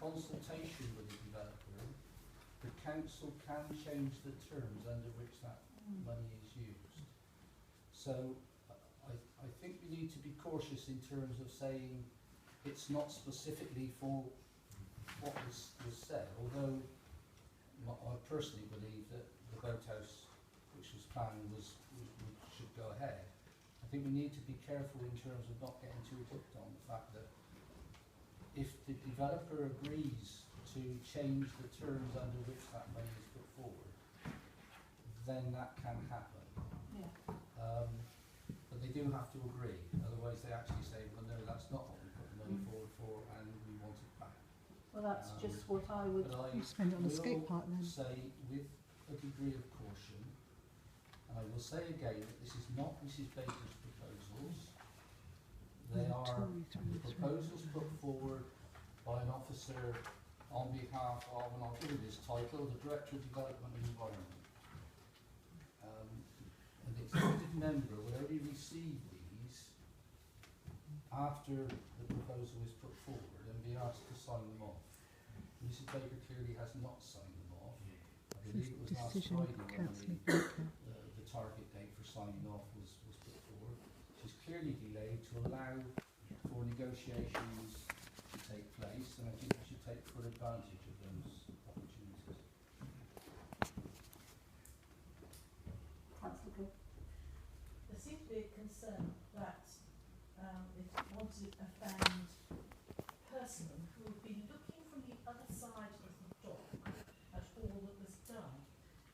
consultation with the developer, the council can change the terms under which that money is used. So I think we need to be cautious in terms of saying it's not specifically for what was said, although I personally believe that the boathouse which was planned should go ahead. I think we need to be careful in terms of not getting too hooked on the fact that if the developer agrees to change the terms under which that money is put forward, then that can happen. Yeah. But they do have to agree, otherwise they actually say, well no, that's not what we put the money forward for and we want it back. Well, that's just what I would spend it on the skatepark then. Say with a degree of caution, and I will say again that this is not Mrs Baker's proposals. They are the proposals put forward by an officer on behalf of, and I'll give you this title, the Director of Development and Environment. An executive member will only receive these after the proposal is put forward and be asked to sign them off. Mrs Baker clearly has not signed them off. I believe it was last Friday when the target date for signing off was put forward. She's clearly delayed to allow for negotiations to take place, and I think we should take full advantage of those opportunities. Councillor Good. There seems to be a concern that it wanted a found person who would be looking from the other side of the dock at all that was done.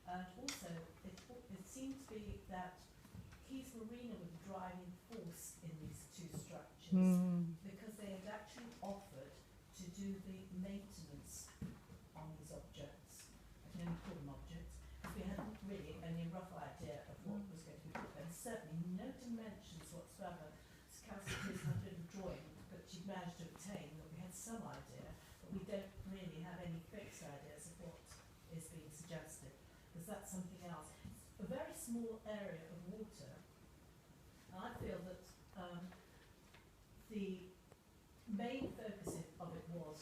And also, it seemed to be that Keys Marina was the driving force in these two structures because they had actually offered to do the maintenance on these objects. I can only call them objects because we hadn't really any rough idea of what was going to be put there. And certainly no dimensions whatsoever. Councillor Keys had a bit of drawing, but she managed to obtain that we had some idea, but we don't really have any fixed ideas of what is being suggested, because that's something else. It's a very small area of water, and I feel that the main focus of it was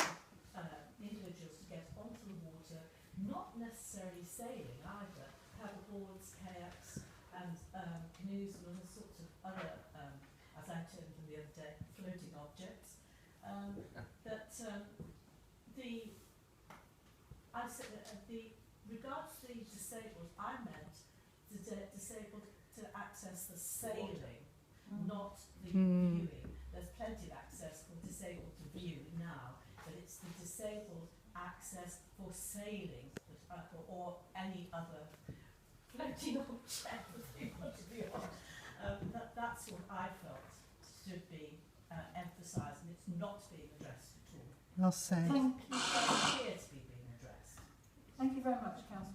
individuals to get onto the water, not necessarily sailing either, paddleboards, kayaks, and canoes and all sorts of other, as I termed them the other day, floating objects. Regards to the disabled, I meant disabled to access the sailing, not the viewing. There's plenty of access for disabled to view now, but it's the disabled access for sailing or any other floating object that they want to be on. That's what I felt should be emphasised, and it's not being addressed at all. Well said. Thank you. It appears to be being addressed. Thank you very much, Councillor.